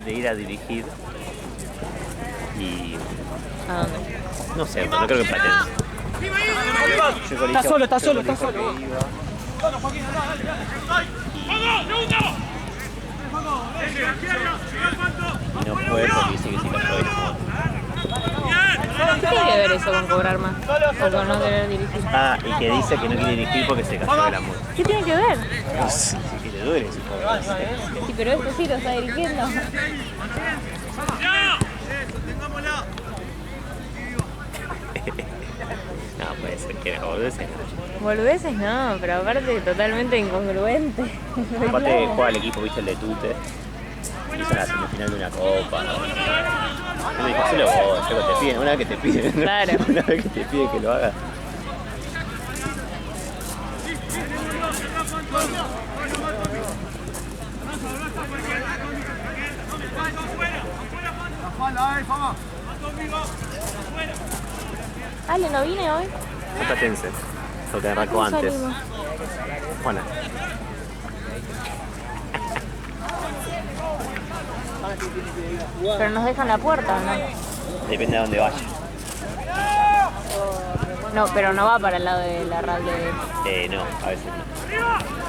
de ir a dirigir y... ¿A dónde? No sé, no creo que Platense. Está solo. Que iba, y no fue porque dice que se cayó de la moto. ¿Qué tiene que ver eso con cobrar más? O con no querer dirigir. Ah, y que dice que no quiere dirigir porque se cayó de la moto. ¿Qué tiene que ver? No sé, que le duele, supongo. Sí, pero esto sí lo está dirigiendo. No, puede ser que era boludeces. Boludeces no, pero aparte totalmente incongruente. Aparte juega el equipo, viste, el de Tute. Hizo la semifinal de una copa. Yo me dijo, hacelo vos, yo te piden, una vez que te piden. Claro. Una vez que te piden que lo hagas. Ale, ¿no vine hoy? Es Platense, lo que arrancó antes. Salimos. Juana. Pero nos dejan la puerta, ¿no? Depende de dónde vaya. No, pero no va para el lado de la RAL de... No, a veces no.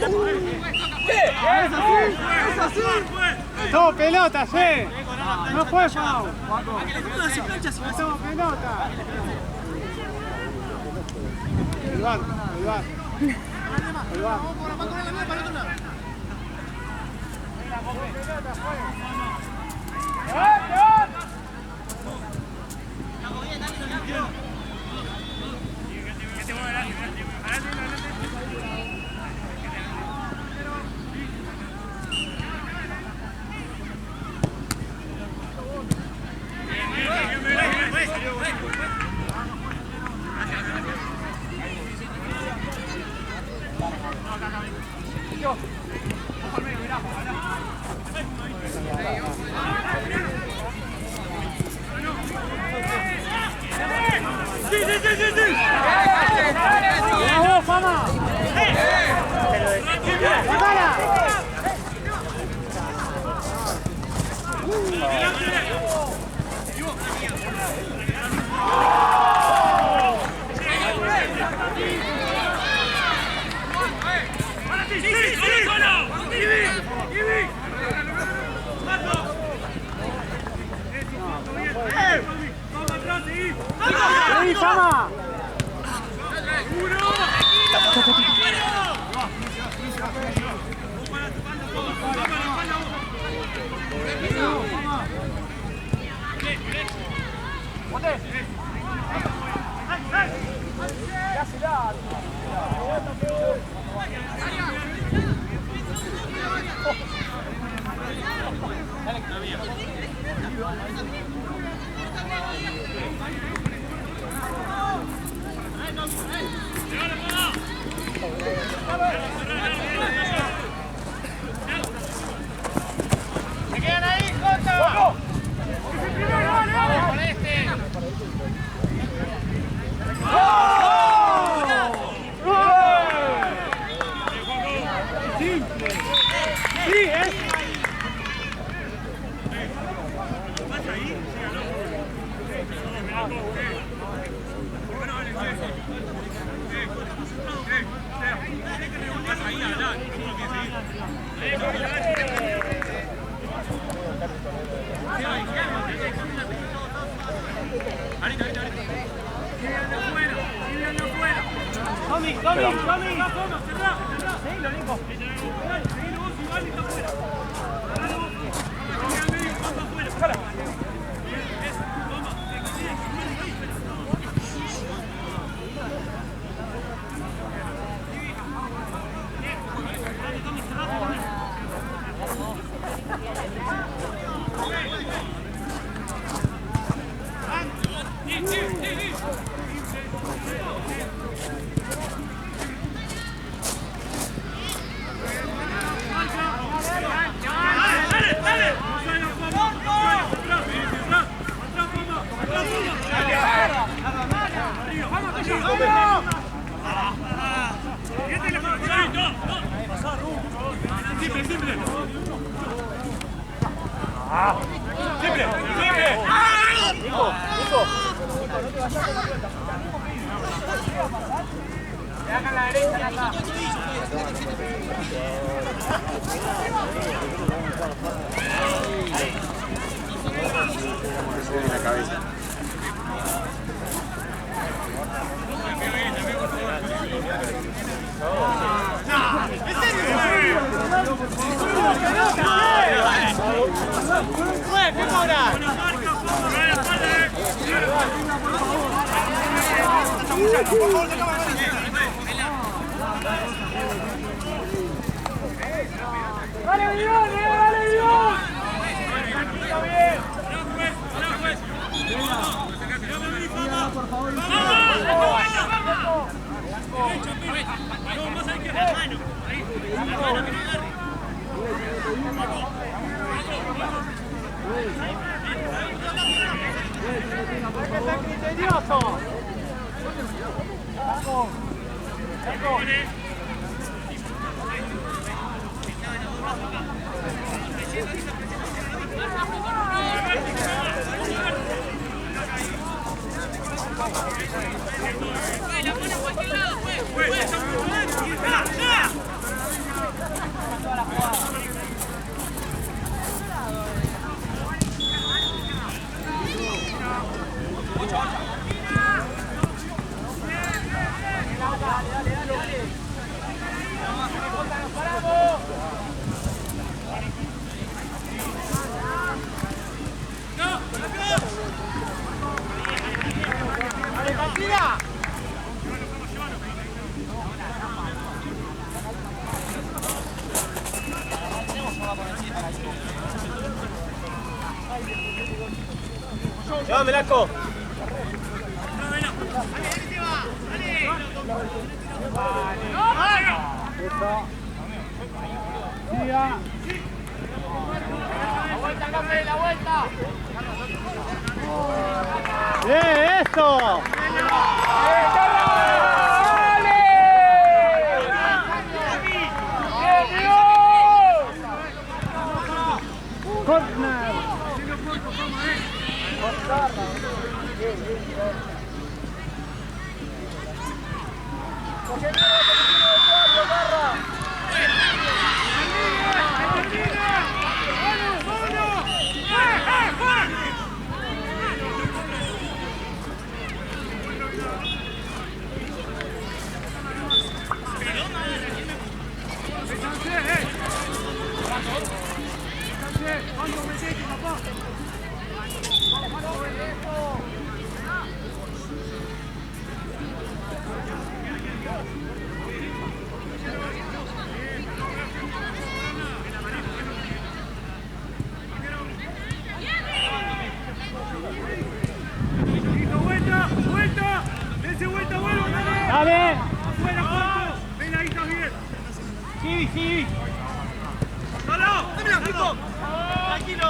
¡Es así! ¡Toma pelota, sí! ¡No fue foul! ¡Toma pelota! Iván. ¡Vamos, Fama! ¡Sí, Fama! Llévame, Lasco. Siga. La vuelta. ¡Bien, eso! Corner. Dale. Afuera, Juan. Ven ahí, está bien. Sí, sí. ¡Solo! ¡Tranquilo! ¡Tranquilo!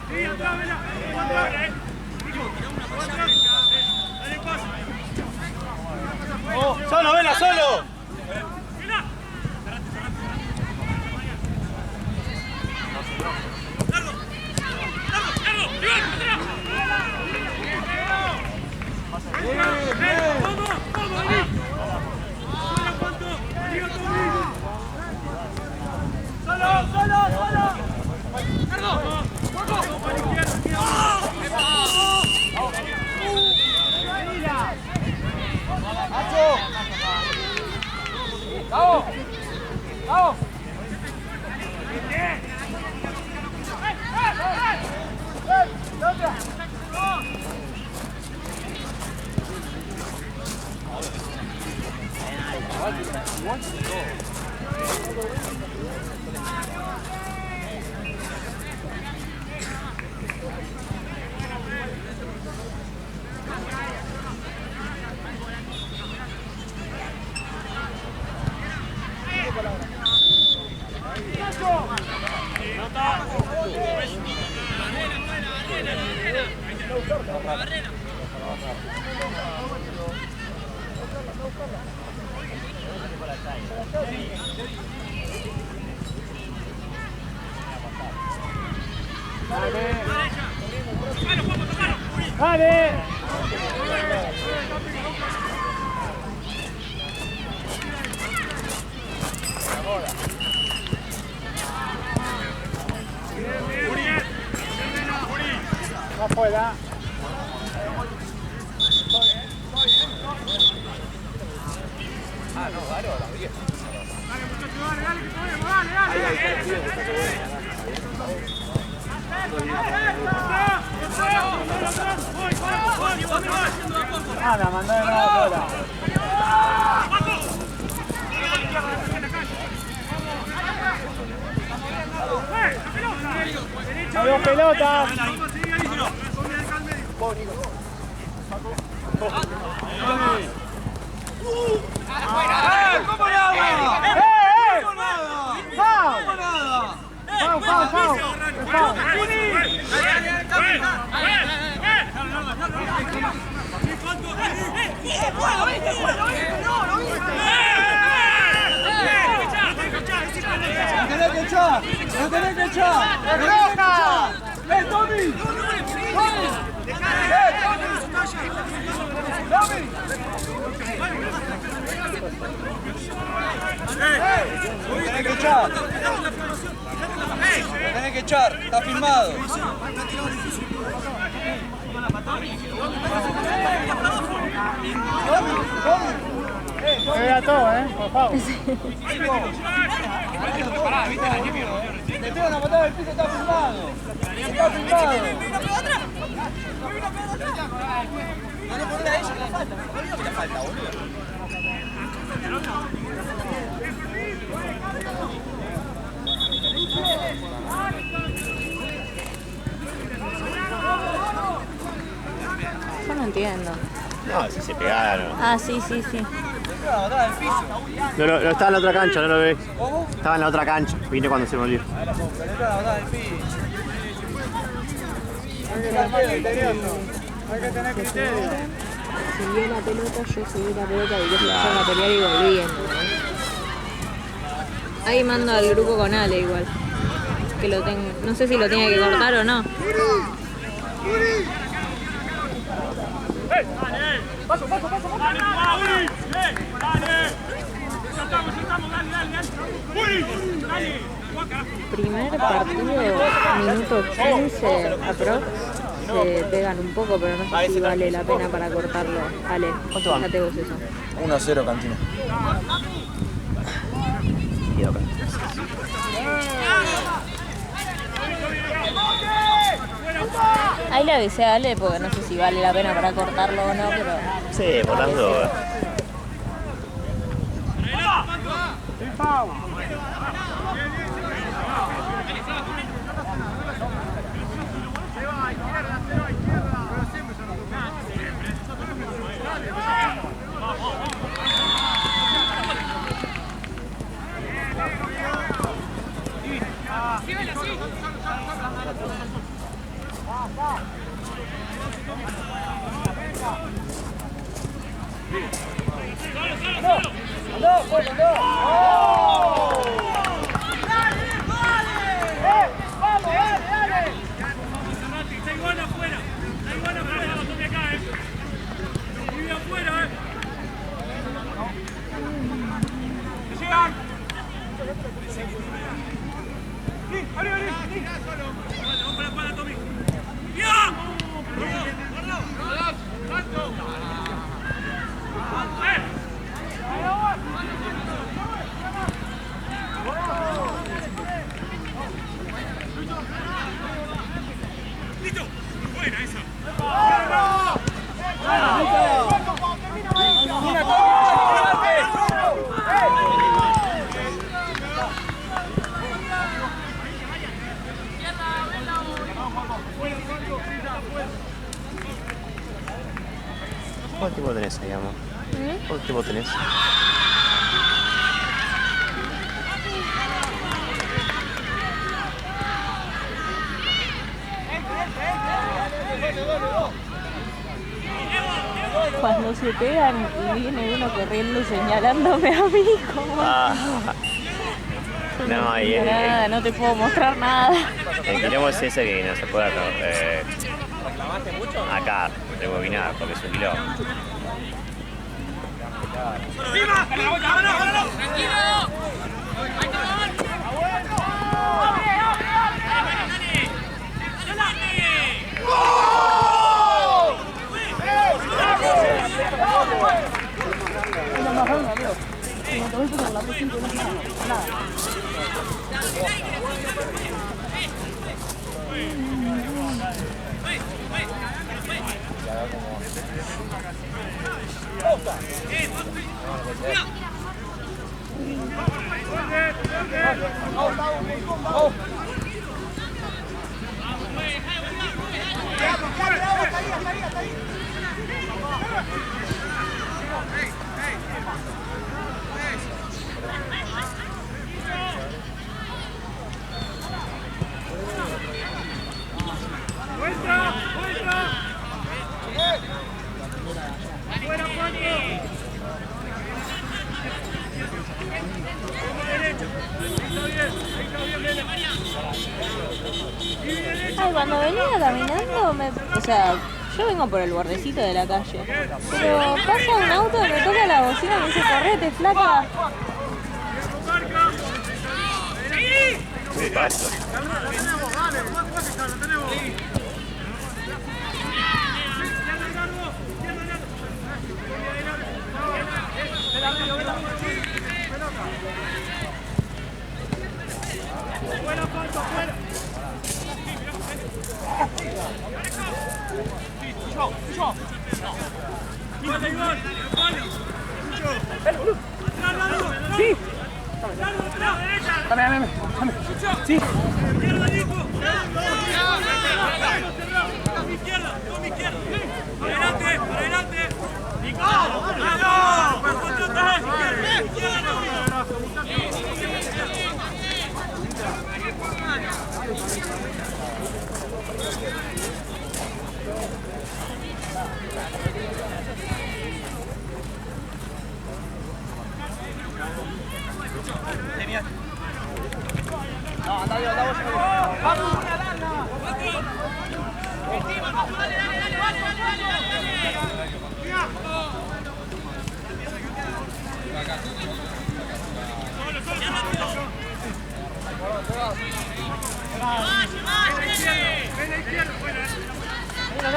Sí, atrás, vela. Atrás. Dale, pasa. ¡Solo, Vela, solo! ¡Mira! ¡Largo! ¡Largo! ¡Largo! ¡Iván, atrás! ¡Vamos! ¡Vamos, David! ¡Fuera, Juanto! ¡Arriba, Tommy! ¡Solo! ¡Solo! ¡Solo! ¡Largo! ¡Vamos! ¡Para la izquierda! ¡Vamos! ¡Vamos! ¡Dale! Afuera. Ah, no, dale, la vieja. Dale, muchachos, dale, que podemos, dale. Ah, la mandó de nuevo sola. ¡A dos pelotas! ¿Cómo nada? ¡Eh! nada? ¡Foul! ¿Cómo nada? ¡Foul, foul, foul! ¡No tenés que echar! ¡No tenés que echar! ¡Roja! ¡Eh, Tommy! ¡Tommy! ¡Tommy! Tenés que echar. Tenés que echar. Está filmado. Era todo, por favor. Le tengo una patada del piso, está filmado. Está filmado. No le pones a ella, le falta. ¿Qué le falta, boludo? corriendo. No, si se pegaron. Ah, sí, sí, sí. La botada del piso. No, lo estaba en la otra cancha, no lo ves. ¿Cómo? Estaba en la otra cancha, vine cuando se volvió. A ver, la botada del piso. Hay que tener criterio. Hay que tener criterio. Subió la pelota, yo subí la pelota y yo empezaron a pelear y volví. Ahí mando al grupo con Ale igual. Que lo tengo. No sé si lo tiene que cortar o no. Primer partido, minuto 15 aprox. Se pegan un poco, pero no sé si vale la pena para cortarlo. Ale, fíjate vos eso. 1-0 Cantina. Y acá. Ahí le avisé a Ale porque no sé si vale la pena para cortarlo o no, pero... Sí, por las dos. Sin foul. ¿Cuánto tiempo tenés ahí, amor? ¿Cuánto tiempo tenés? Cuando se pegan y viene uno corriendo señalándome a mí como... Ah. No, ahí Nada, no te puedo mostrar nada. el quilombo es ese que no se puede acá rebobinar porque es un quilombo. Ay, cuando venía caminando, o sea, yo vengo por el bordecito de la calle, pero pasa un auto, me toca la bocina y me dice, correte, flaca. Sí, paso. Sí. Dame. Sí. Izquierda, con mi izquierda. Adelante, No, anda,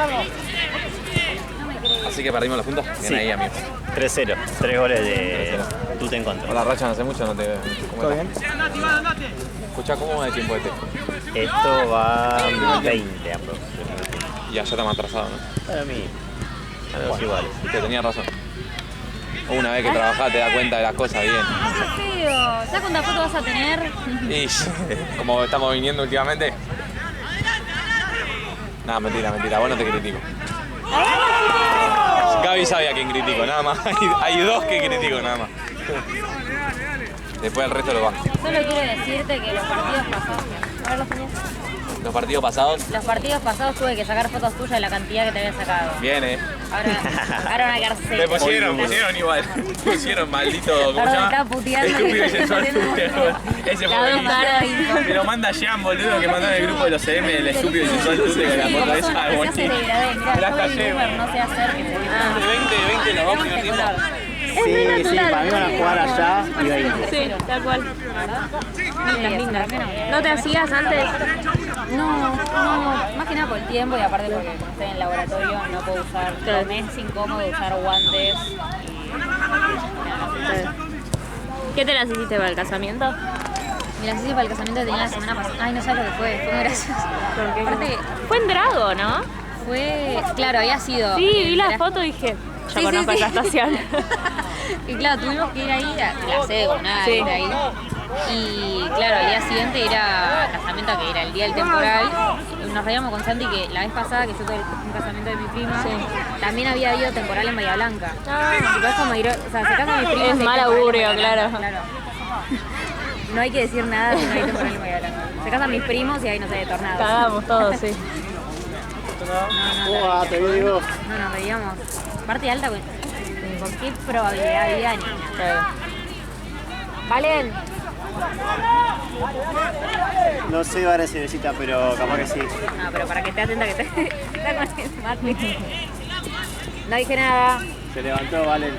vamos. Así que perdimos los puntos. Bien Sí. ahí, amigo. 3-0. 3 goles de Tute en contra. La racha no hace mucho, no te. ¿Cómo estás? Escuchá, ¿cómo va de tiempo este? Esto va 20 aproximadamente. Y ya estamos atrasados, ¿no? Para mí, a los iguales. Viste, tenía razón. Una vez que trabajás te das cuenta de las cosas bien. ¡Qué feo! ¿Sabes cuántas fotos vas a tener? Y como estamos viniendo últimamente. Nada, mentira, vos no te critico. Gaby sabe a quién critico, nada más. Hay dos que critico, nada más. Después el resto lo banco. Solo quiero decirte que los partidos pasados... A ver, los tenías. Los partidos pasados, Los partidos pasados tuve que sacar fotos tuyas de la cantidad que te había sacado. bien, Ahora van a quedar Me pusieron igual. Pusieron maldito, ¿cómo se Ahora llama? está puteando. Estúpido y sensual. Ese fue La dos buenísimo. caras. Me lo manda Jean, boludo, que mandó en el grupo de los CM, el estúpido y sensual. Entonces, la foto esa, Se hace buenísimo. degradé, Me mirá, la todo el callé, boomer boludo. no se acerque. De 20 los dos primer tiempo. Sí, sí, para mí van a jugar allá y 20. Sí, tal cual. Lindas. ¿No te hacías antes? No, más que nada por el tiempo y aparte porque como estoy en el laboratorio no puedo usar, me es incómodo usar guantes ¿Qué te las hiciste para el casamiento? y las hice para el casamiento que tenía la semana pasada. Ay, no sabes lo que fue muy gracioso. Aparte Fue en Drago, ¿no? fue, claro, había sido... Sí, vi la era- foto y dije, yo Sí, conozco sí, esa sí. estación. Y claro, tuvimos que ir ahí a la sede comunal, Sí. ir ahí. Y claro, al día siguiente era casamiento, que era el día del temporal. Y nos reíamos con Santi que la vez pasada que yo tuve un casamiento de mi prima, también había habido temporal en Bahía Blanca. Y vas como ir, o sea, se casa mi prima. Es y hay mal temporal en augurio, Bahía Blanca, claro. No hay que decir nada si no hay temporal en Bahía Blanca. Se casan mis primos y ahí no sé, tornados. Cagamos todos, sí. Te digo. No, nos reíamos. Parte alta, ¿con qué probabilidad había, niña? Valen. No sé ahora si necesita, pero capaz que sí. No, pero para que esté atenta que te está con el mate. No dije nada. Se levantó, Valen.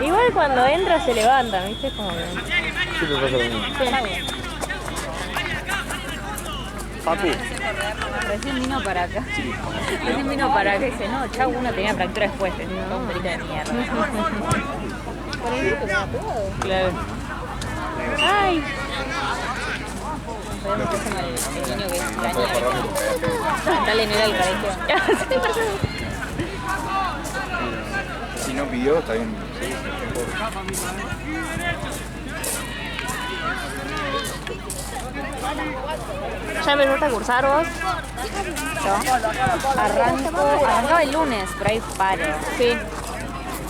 Igual cuando entra se levanta, ¿viste? Como que... Siempre pasa lo mismo. Papu. Recién vino para acá. Recién vino para acá y dice, no, chau, uno tenía fractura expuesta. Es un tonterita de mierda. Por ahí viste que me ha pegado. Claro. Ay, Fue muchísimo el niño que extraña. Dale, no era el colegio. Si no pidió, está bien. ¿ya empezaste a cursar vos? Arrancaba el lunes, pero hay paro. Sí.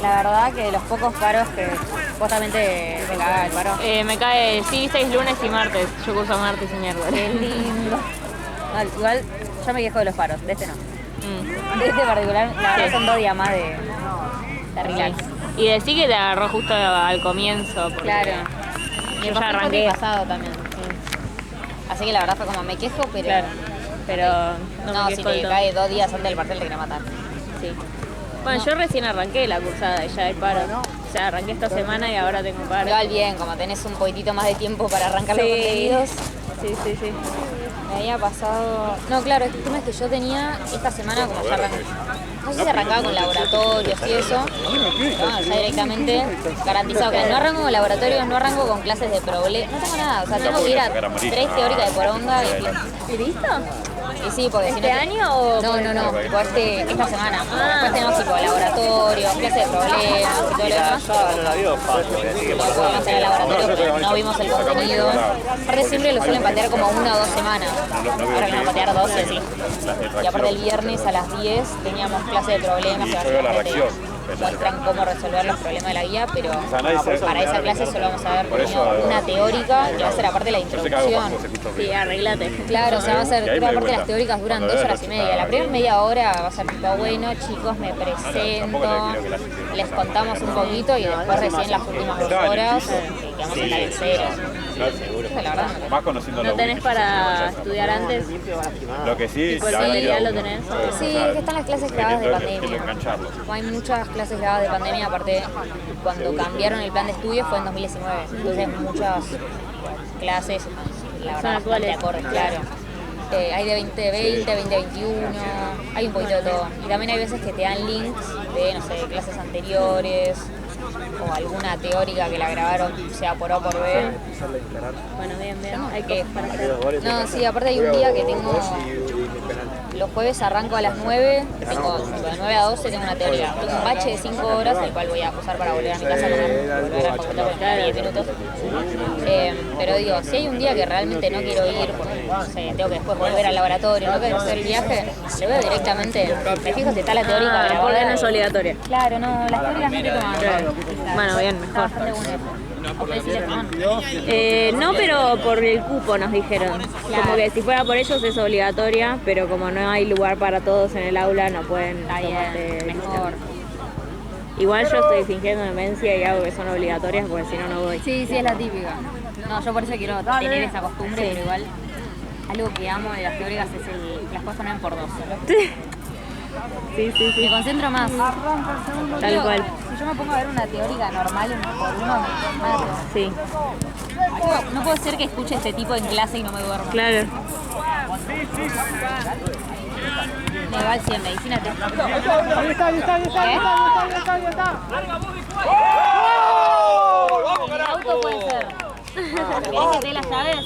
La verdad que de los pocos paros que supuestamente me caga el paro. Me cae, sí, 6 lunes y martes. Yo curso martes y Qué miércoles. lindo. No, igual yo me quejo de los paros, de este no. Mm. De este particular, la verdad son 2 días más de relax. Y decí que te agarró justo al comienzo. Porque Claro. Y yo el ya arranqué. pasado también. Así que la verdad fue como me quejo, pero... Claro. Pero no, No, me si quejo del te todo. cae 2 días antes del parcial te quiere matar. Sí. Bueno, yo recién arranqué la cursada y ya el paro. O sea, arranqué esta semana y ahora tengo paro. Igual bien, como tenés un poquitito más de tiempo para arrancar los Sí. contenidos. Sí, sí. Me había pasado... No, claro, el tema es que yo tenía esta semana, como ya arranqué, no sé si arrancaba con laboratorios y eso, no, ya directamente garantizado que no arranco con laboratorios, no arranco con clases de problema, no tengo nada, o sea, tengo que ir a 3 teóricas de poronga y... ¿Y listo? Y sí, porque si ¿Este año o...? No, tipo esta semana. Después tenemos tipo laboratorio, clase de problemas y todo lo demás. No la vio fácil, así que por Podemos hacer el laboratorio, pero no vimos el contenido. Aparte siempre lo suelen patear como 1 o 2 semanas. Ahora que van a patear 12, sí. Y aparte el viernes a las 10 teníamos clase de problemas que básicamente muestran cómo resolver los problemas de la guía, pero para esa clase solo vamos a ver una teórica que va a ser aparte de la introducción. Sí, arreglate. Claro, o sea, va a ser, creo, aparte las teóricas duran 2 horas y media. La primera media hora va a ser tipo, bueno, chicos, me presento, les contamos un poquito y después recién las últimas 2 horas que vamos a estar en cero. La verdad, Más conociendo ¿No tenés para estudiar antes? Lo que sí, Tipo, la verdad sí, que ya lo tenés. sí, que están las clases grabadas de pandemia. Hay muchas clases grabadas de pandemia, aparte cuando cambiaron el plan de estudio fue en 2019, entonces muchas clases, la verdad, bastante acordes, claro. Hay de 2020, 2021, hay un poquito de todo. Y también hay veces que te dan links de, no sé, clases anteriores o alguna teórica que la grabaron, sea por A o por B. Bueno, bien, hay que para hacer. No, sí, aparte hay un día que tengo... Los jueves arranco a las 9, tengo de 9 a 12 tengo una teoría. Tengo un bache de 5 horas, el cual voy a usar para volver a mi casa a comer, volver a completar por cada 10 minutos. Pero digo, si hay un día que realmente no quiero ir, porque no sé, tengo que después volver al laboratorio, no quiero hacer el viaje, le veo directamente, me fijo si está la teórica grabada. Porque no es obligatoria. Claro, no, las teóricas no te toman. Bueno, bien, mejor. Bastante bueno eso. ¿Ustedes sí les toman? No, pero por el cupo nos dijeron. Como que si fuera por ellos es obligatoria, pero como no hay lugar para todos en el aula, no pueden Está bien, mejor. Igual yo estoy fingiendo demencia y hago que son obligatorias porque si no, no voy. Sí, sí, es la típica. No, yo por eso quiero tener esa costumbre, pero igual algo que amo de las teóricas es que las cosas no ven por 2. Sí. Me concentro más. Tal cual. Si yo me pongo a ver una teórica normal en por uno, me mato. Sí, No puedo ser que escuche este tipo en clase y no me duermo. claro. Me igual sí, en medicina te... Ahí está. El auto puede ser. ¿Querés que te dé las llaves?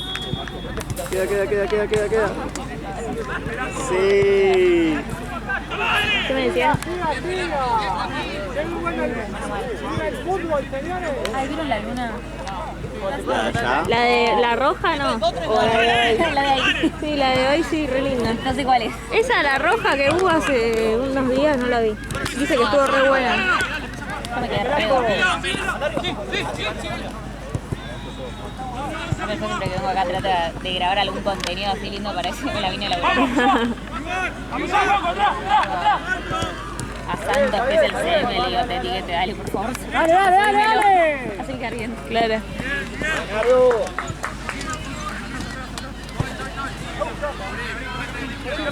Queda. Sí. ¿Qué me decías? El fútbol, señores. Ay, ¿vieron la luna? La de la roja no. O la de hoy. La de ahí. Sí, la de hoy sí, re linda. No sé cuál es. Esa, la roja que hubo hace unos días, no la vi. Dice que estuvo re buena. Yo me quedé re dormida. Yo siempre que vengo acá trato de grabar algún contenido así lindo para eso me la vine a la A Santos, que es el CM, le digo, te etiquete, dale, por favor. Dale. Así que bien. Claro.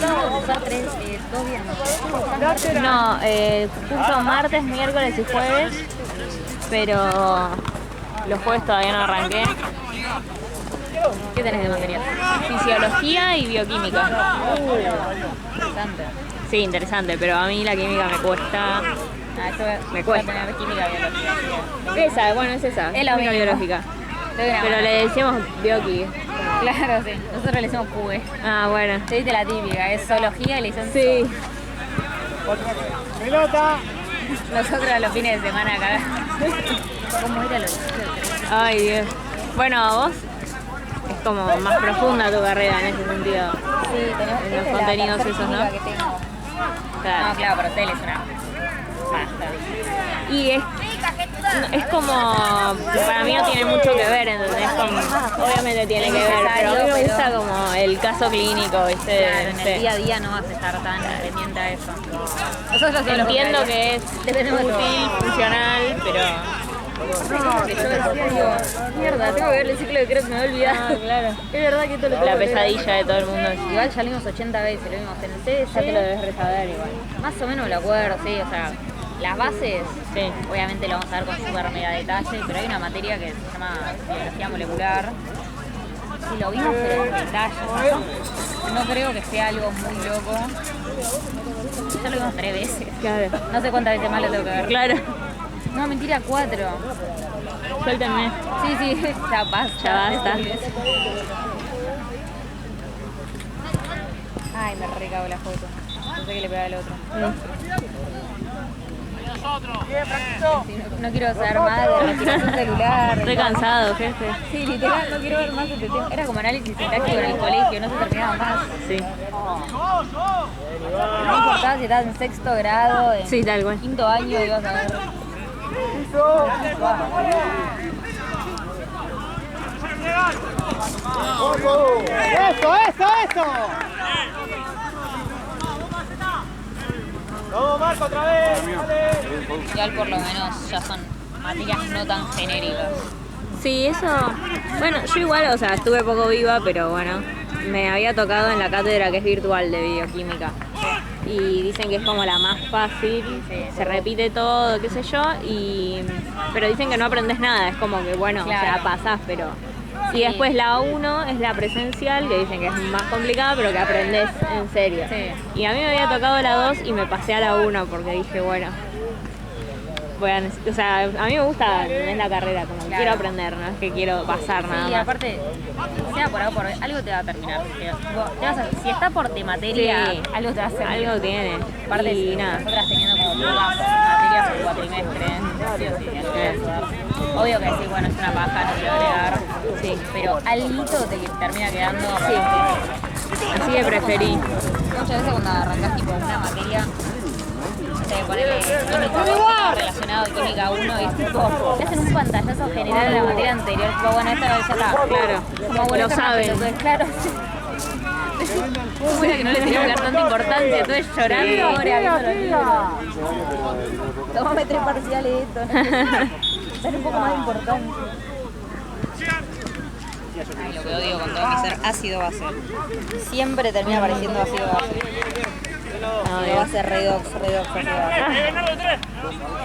Vamos a usar 2 días. No, curso martes, miércoles y jueves, pero los jueves todavía no arranqué. ¿Qué tenés de material? Fisiología y bioquímica. Interesante. Sí, interesante, pero a mí la química me cuesta. Me cuesta. tener química biológica. Esa, bueno, es esa. Es lo química mismo. biológica. Te doy una Pero mano. le decíamos bioqui. Claro, sí. Nosotros le decimos QE. Ah, bueno. Te diste la típica, es zoología y le dicen Sí. Pelota. nosotros los fines de semana acá. ¿Cómo era lo de Ay, Dios. Bueno, vos es como más profunda tu carrera en ese sentido. Sí, tenemos En los contenidos esos, ¿no? Que tengo. Claro. No, claro, para ustedes es una pasta. Y es como, para mí no tiene mucho que ver, ¿entendés? Como, obviamente tiene que ver, pero a mí me gusta como el caso clínico, ¿viste? Claro, en Sí. el día a día no vas a estar tan pendiente a eso. Nosotros sí, Entiendo que es dependemos de todo. útil, funcional, pero... No, que yo decía, digo, mierda, tengo que ver el ciclo de Krebs, me voy a olvidar. Ah, claro. Es verdad que esto lo tengo La que ver. pesadilla de todo el mundo. Igual ya lo vimos 80 veces, lo vimos en el CDC. Ya te lo debes resaber igual. Más o menos me lo acuerdo, sí, o sea, las bases, Sí. obviamente lo vamos a ver con súper mega detalle, pero hay una materia que se llama biología molecular. Y lo vimos pero en detalle, no creo que sea algo muy loco. Ya lo vimos 3 veces. Claro. No sé cuántas veces más lo tengo que ver. Claro. No, mentira, 4. Suéltenme. Sí, ya basta. Ya basta. Ay, me recago la foto. Pensé que le pegaba al otro. Sí, no quiero saber más de respiración celular. Estoy cansado, jefe. Sí, literal, no quiero ver más este tema. Era como análisis sintáctico en el colegio, no se terminaba más. Sí. No importaba si estabas en sexto grado, en Sí, tal cual. quinto año ibas a ver. ¡Eso! Vamos, Marco, otra vez. Igual por lo menos ya son materias no tan genéricas. Sí, eso. Bueno, yo igual, o sea, estuve poco viva, pero bueno, me había tocado en la cátedra que es virtual de bioquímica. Y dicen que es como la más fácil, se repite todo, qué sé yo, pero dicen que no aprendes nada, es como que bueno, Claro. o sea, pasás, pero... Sí. Y después la 1 es la presencial, que dicen que es más complicada, pero que aprendes en serio. Sí. Y a mí me había tocado la 2 y me pasé a la 1 porque dije, bueno, o sea, a mí me gusta la carrera, como que Claro. quiero aprender, no es que quiero pasar nada Sí, más. aparte, sea por algo te va a terminar. Si está por de materia, Sí. algo te va a hacer. Algo tiene. Aparte, Y nada. nosotras teniendo como pocas materias por cuatrimestre, sí o sí, algo te va a ayudar. Obvio que sí, bueno, es una paja, no quiero agregar. Sí. Pero alguito te termina quedando. Sí. Así que preferí. Muchas veces cuando arrancás tipo una materia, no sé, ponele química relacionado a química 1 y es tipo, te hacen un pantallazo general de la materia anterior, tipo, bueno, esta ya está. Claro. Como bueno, Lo saben. Claro. ¿Cómo era que no le teníamos que dar tanta importancia? Entonces llorando ahora viendo los libros. Tomame 3 parciales de esto, ¿no? Dale un poco más de importancia. Ay, lo que odio con todo mi ser, ácido base. Siempre termina apareciendo ácido base. No, Base redox, ácido base.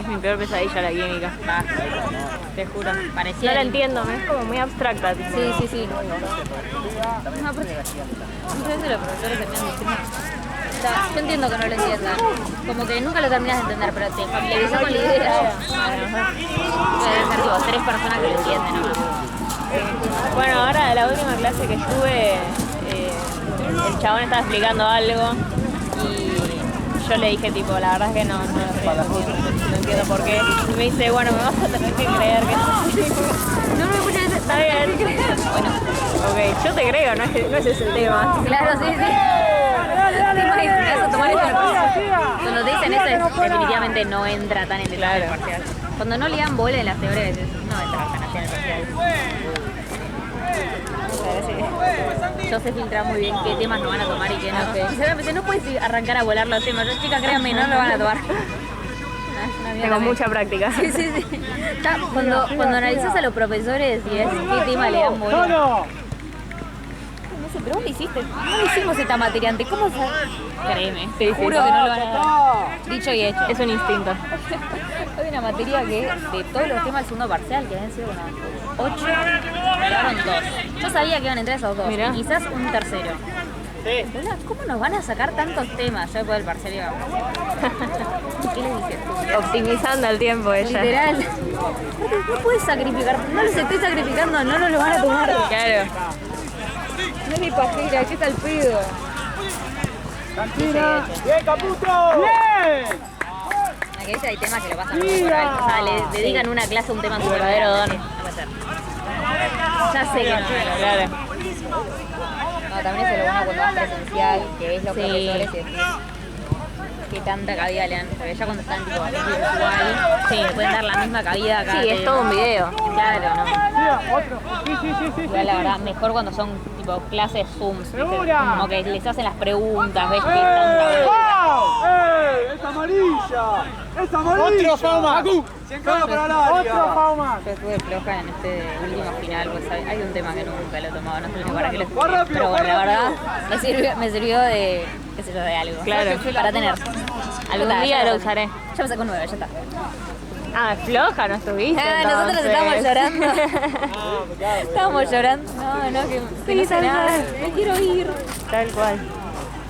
es mi peor pesadilla la química. Te juro. Parecía No la el- entiendo, es como muy abstracta. Tipo. Sí. No, aparte, muchas veces los profesores terminan diciendo. O sea, yo entiendo que no lo entiendan. Como que nunca lo terminas de entender, pero te familiarizas con la idea. Deben ser tipo 3 personas que lo entienden nomás. Bueno, ahora la última clase que estuve, el chabón estaba explicando algo y yo le dije tipo, la verdad es que no entiendo por qué. Y me dice, bueno, me vas a tener que creer que No me muchas veces. está bien. Bueno, Ok, yo te creo, no es ese el tema. claro, sí. ¿Te imaginas tomar esto en el parcial? Cuando te dicen eso, definitivamente no entra tan en detalle el parcial. Cuando no le dan bola en las teorías, no entra tan así en el parcial. Yo sé filtrar muy bien qué temas no van a tomar y qué no. Sinceramente, no puedes arrancar a volar los temas. Yo, chica, créanme, no lo van a tomar. Tengo mucha práctica. Sí. Cuando analizas a los profesores y ves qué tema le dan bola. No sé, pero vos lo hiciste. No lo hicimos esta materia antes. ¿Cómo se...? Créeme. Sí. Juro que no lo van a dar. Dicho y hecho. Es un instinto. Hay una materia que de todos los temas del segundo parcial, que habían sido como 8, quedaron 2. Yo sabía que iban a entrar esos 2, Mirá. y quizás un tercero. Hola, ¿cómo nos van a sacar tantos temas? Yo después del parcial iba. ¿Qué le dices? Optimizando el tiempo ella. Literal. No puedes sacrificar, no los estoy sacrificando, no nos lo van a tomar. Claro. No es mi pajera, ¿qué tal pedo? Cantina. Bien, Caputo. Bien. Aquí dice hay temas que lo pasan muy por alto. O sea, le dedican una clase a un tema en su verdadero don. No puede ser. Ya sé que no. Claro. No, también es lo bueno cuando vas presencial, que ves los Sí. profesores y decís qué tanta cabida le dan. Porque ya cuando están tipo virtual, sí, le pueden dar la misma cabida acá. Sí, es todo un video. Claro, ¿no? Mira, otro. Sí. Igual la verdad, mejor cuando son tipo clases Zoom. ¡Segura! Como que les hacen las preguntas, ves que tanta ¡Wow! ¡Es amarilla! ¡Es amarilla! Otro Fauma. 100 para el área. Otro Fauma. Yo estuve floja en este último final, pues hay un tema que nunca lo he tomado, no sé ni para qué lo Va estudié. rápido, Pero bueno, va la verdad, rápido. me sirvió de, qué sé yo, de algo. Claro. Para tener. Algún día lo usaré. Ya me sacó 9, ya está. Ah, floja, no estuviste. Nosotros entonces. estábamos llorando. Estábamos llorando. No, que no sé nada. Me quiero ir. Tal cual.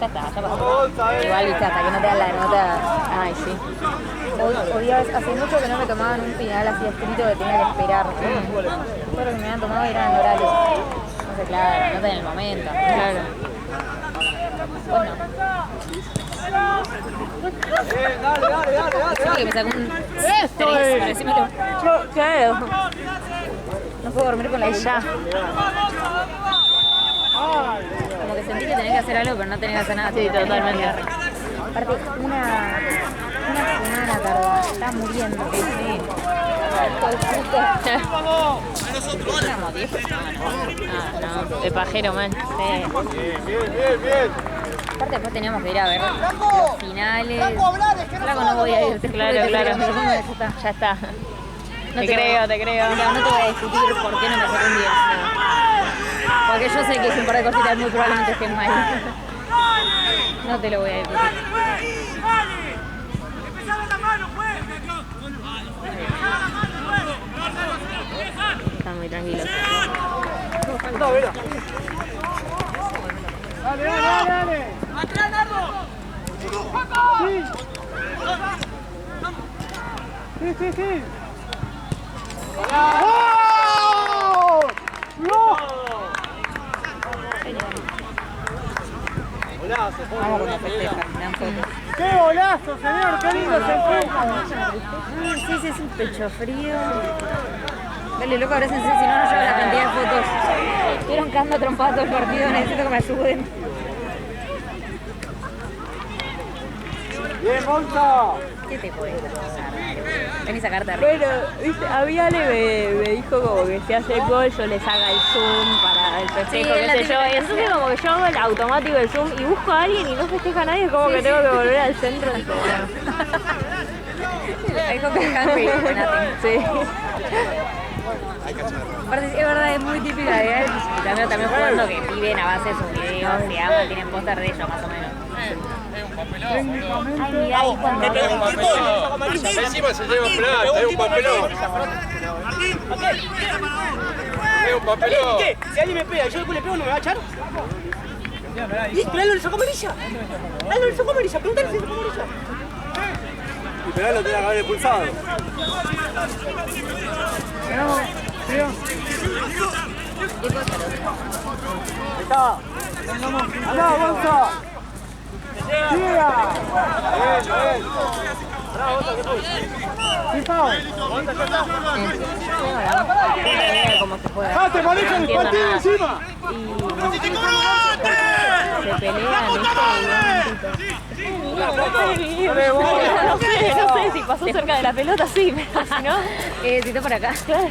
Ya está, ya pasó. Igual, viste, hasta que no te dan la nota. Ay, sí. Hace mucho que no me tomaban un final así escrito que tenía que esperar. Todo lo que me habían tomado eran orales. No sé, claro, nota en el momento. Claro. Solo que me sacó un 3, pero decímelo. Claro. No puedo dormir con la Ya. Como que sentí que tenés que hacer algo, pero no tenés que hacer nada. Sí, totalmente. Aparte, una semana tardó. Está muriendo. Sí. Éramos 10 personas. Ah, no. De pajero, man. Sí. Bien. Aparte, después teníamos que ir a ver los finales. Claro, no voy a ir. Claro. Ya está. Te creo. No te voy a discutir por qué no me saqué un 10. Porque yo sé que hice un par de cositas muy probablemente estén mal. No te lo voy a discutir. Están muy tranquilos. Dale. ¡Atrás, Nardo! Sí. ¡Oh! ¡No! Golazo, Vamos con la festeja, me dan fotos. ¡Qué golazo, señor! ¡Qué lindo se fue! Sí, es un pecho frío. Dale, loco, ahora si no llevo la cantidad de fotos. Estuvieron cagando trompadas todo el partido, necesito que me ayuden. ¡Bien, Monza! ¿Qué te puede pasar? Vení a sacarte arriba. Bueno, viste, a mí Ale me dijo como que si hace gol yo les haga el zoom para el festejo, Sí, qué la sé yo. típica, Y entonces sí. como que yo hago el automático del zoom y busco a alguien y no festeja a nadie, es como que tengo que volver al centro. Tipo, Ahí con que Henry, sí. Aparte, es verdad, es muy típica de él. Y también jugando que viven a base de sus videos, se aman, tienen póster de ellos más o menos. Ay, mirá, ahí cuando... Encima se lleva plata, es un papelón. Es un papelón. ¿Qué? Si alguien me pega y yo después le pego, ¿no me va a echar? Pero le sacó amarilla. Le sacó amarilla, pregúntale si le sacó amarilla. Y pero lo tenía que haber expulsado. Está. ¡Andá, Monza! ¡Siga! Bien. Bravo, Monza, ¿qué fue? ¡Sí, foul! Monza, ya está. Cómo se juega. ¡Ah, te manejan el partido encima! Se pelean, no sé si pasó cerca de la pelota, sí, pero si no... Si está por acá. Claro.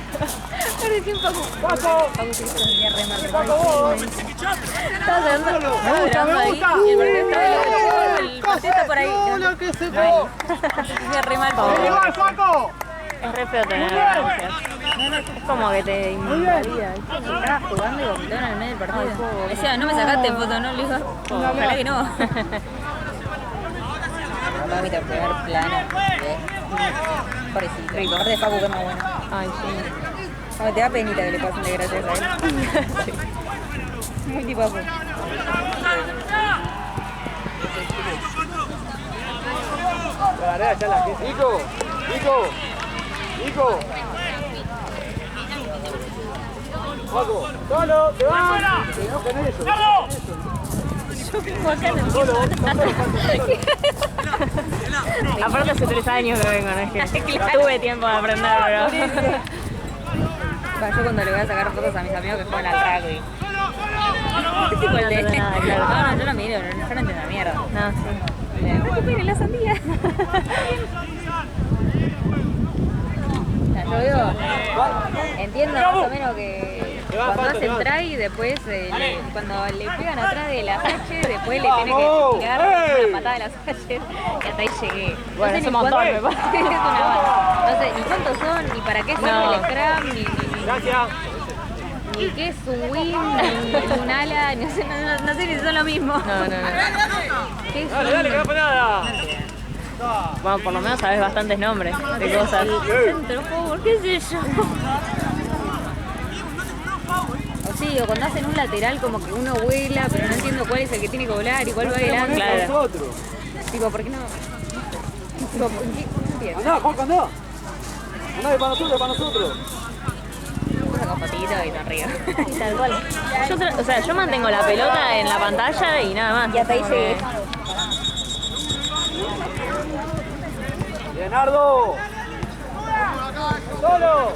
Parecía un poco... ¡Paco! Paco se venía re mal. ¡Paco, vos! Estaba grabando Me gusta! y el partido está por ahí. ¡Hola, que se No, fue! se venía re mal. ¡Vení, va, Paco! Es re feo tener ganancias. Es como que te invalida. Estaba jugando y vomitaron en el medio del partido. Me decía, no me sacaste foto, ¿no? Le digo, ojalá que no. Mami, te voy a pegar plano. Pobrecito. Rico. Aparte de Facu, que es más bueno. Ay, sí. No, te da penita que le pasen de gracias a él. Muy tipo Facu. Nico. Paco, solo, te vas. Que no con eso. Aparte hace 3 años que vengo, no es que tuve tiempo de aprender, pero... Yo cuando le voy a sacar fotos a mis amigos que juegan al rugby. Es tipo el de... nada, claro. No, yo no miro, yo no entiendo la mierda. No, sí. ¿Qué piden la sandía? Yo veo, entiendo más o menos que cuando hacen try, después cuando le pegan atrás de la H, después le tiene que tirar una patada de las H y hasta ahí llegué. Bueno, no sé es ni un montón, cuánto- me parece. Es una banda. No sé ni cuántos son, ni para qué sirve No. el scrum, ni qué es un win, ni un ala, no sé ni si son lo mismo. No. ¿Qué es Dale, que no fue nada. Bueno, por lo menos sabes bastantes nombres de cosas. centro forward, qué sé yo. O sí, o cuando hacen un lateral como que uno vuela, pero no entiendo cuál es el que tiene que volar y cuál va adelante. Claro. Nosotros. Tipo, ¿por qué no? Tipo, ¿por qué? No entiendo. Andá, Juanca, andá. Andá, para nosotros. Una saco fotito y sonrío. Tal cual. O sea, yo mantengo la pelota en la pantalla y nada más. Y hasta ahí llegué. Leonardo. Solo.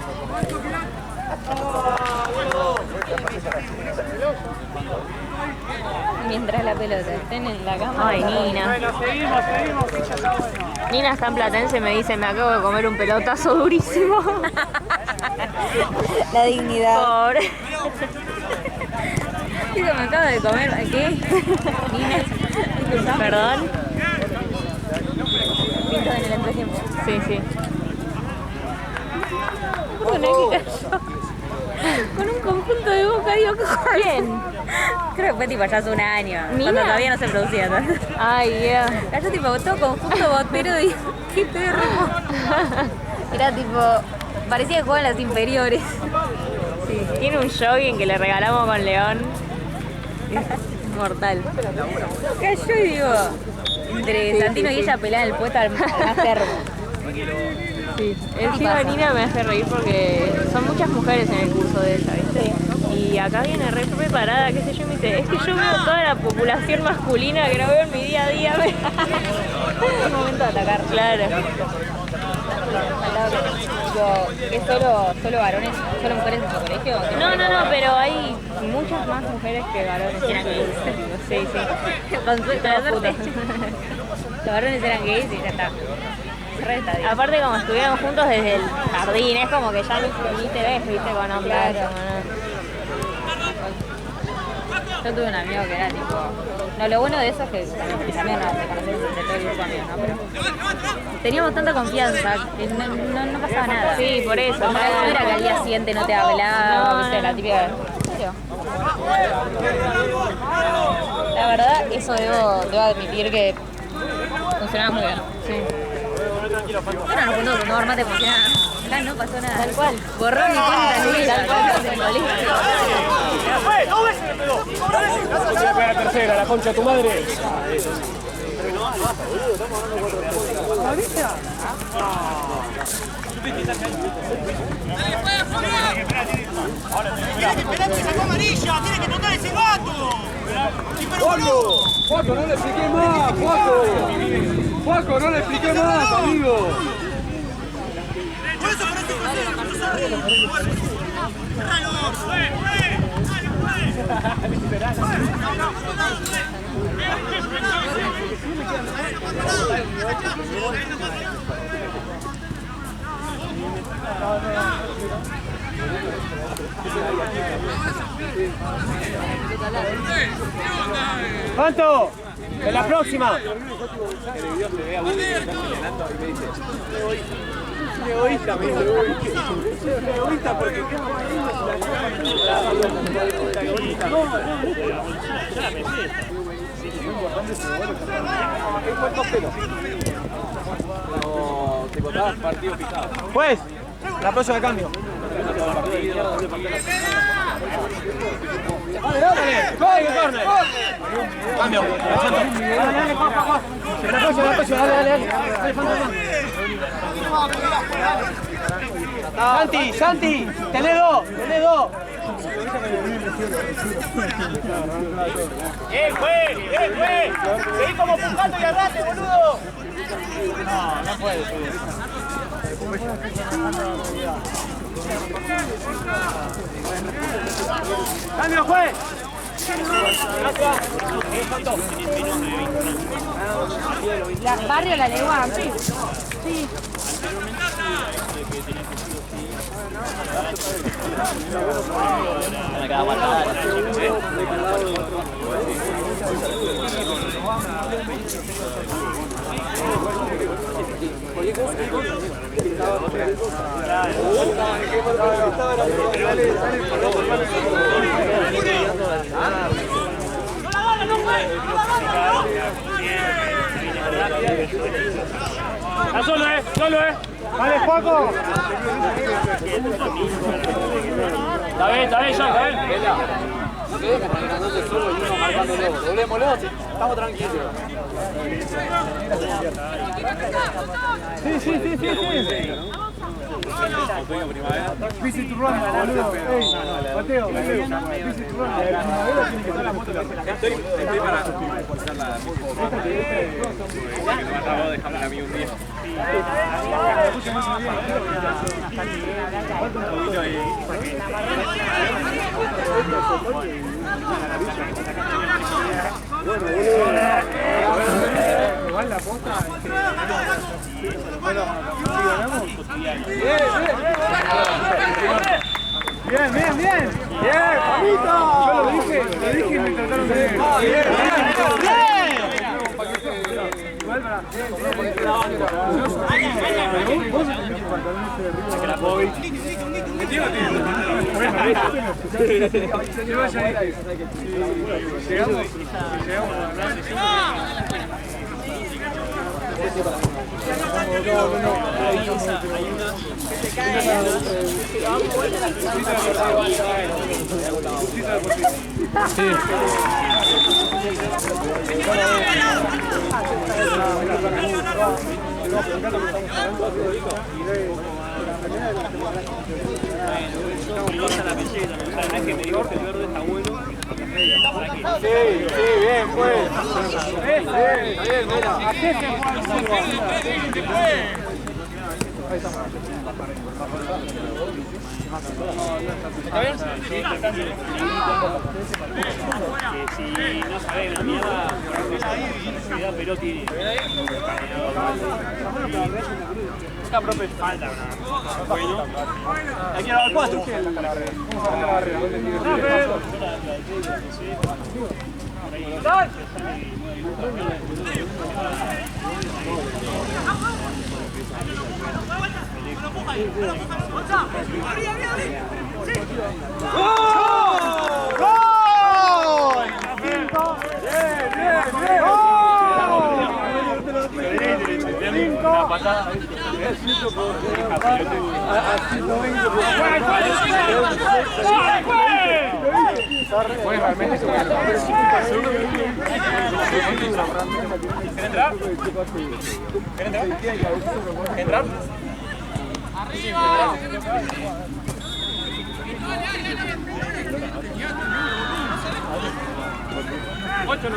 Mientras la pelota estén en la cama. Ay, Nina. Bueno, seguimos, Picha, está bueno. Nina está en Platense y me dice, me acabo de comer un pelotazo durísimo. La dignidad. Pobre. Digo, me acabo de comer. ¿Qué? Nina. Perdón. Pinto en el entretiempo. Sí, sí. Con un conjunto de Boca, digo, ¿quién? Creo que fue tipo ya hace un año, cuando todavía no se producía tanto. Ay, yeah. Cayó tipo todo conjunto botero y qué perro. Era tipo, parecía que jugaban las inferiores. Sí. Tiene un jogging que le regalamos con León. Es mortal. Cayó y digo, entre Santino y ella pelean el puesto al más termo. Sí. Encima Nina me hace reír porque son muchas mujeres en el curso de ella, ¿viste? Y acá viene re preparada, qué sé yo, y me dice, es que yo veo toda la población masculina que no veo en mi día a día. Es momento de atacar. Claro. Digo, ¿es solo varones, solo mujeres en su colegio? No, pero hay muchas más mujeres que varones. Sí, sí. Con suerte, los varones eran gays y ya está. Aparte como estuvieron juntos desde el jardín, es como que ya ni te ves, viste, con hombres. Claro. Yo tuve un amigo que era tipo... No, lo bueno de eso es que también nos conocemos entre todo el grupo de amigos, ¿no? Pero teníamos tanta confianza que no pasaba nada. Sí, por eso. No era que al día siguiente no te hablaba, No, viste, la típica... ¿En serio? La verdad, eso debo admitir que funcionaba muy bien. Sí. Bueno, nos juntamos, no armate como si nada. Acá no pasó nada. Tal cual. Borrón y cuenta nueva. Tal cual. En el colegio. La tercera, la concha de tu madre. Tiene que esperar que sacó amarilla, tiene que tocar ese gato. Juaco, no le expliqué más, Juaco, no le expliqué más, amigo. Por eso ¡Manto! ¡En la próxima! Egoísta, me dice. Egoísta porque... No, te contabas partido picado. Pues, la próxima de cambio. ¡Dale! ¡Corre! ¡Cambio! ¡Dale! ¡Santi! ¡Tenés dos! ¡Juez! ¡Seguí como pujando y agarrate, boludo! No puede subir. ¡Cambio, juez! Barrio La Legua, sí. Sí. Solo, Vale, Juaco. Está bien, John, está bien. No te dejes tan grande solo y uno marcándolo. Doblémoslo, estamos tranquilos. Sí. Otoño, primavera. Visit Roma, boludo. Mateo, Visit Roma. La primavera tiene que estar la moto. Estoy para escuchar la música. Que no mataba vos, dejame a mí un día. Un poquito ahí. Igual la posta. Bueno, bien, bien, bien. Bien, Pabito. Yo lo dije y me trataron de bien. Igual para. Vos tenés pantalones de arriba. Krapovic. Llegamos. Sí, bien, pues. Bien, mira. ¿Está bien? Sí, que si no sabés una mierda, cuidado Perotti. Está profe. Falta una. Bueno. Hay que grabar 4. Una patada. Pues realmente se puede ¿Entrar? ¿Entrar? ¡Arriba! 8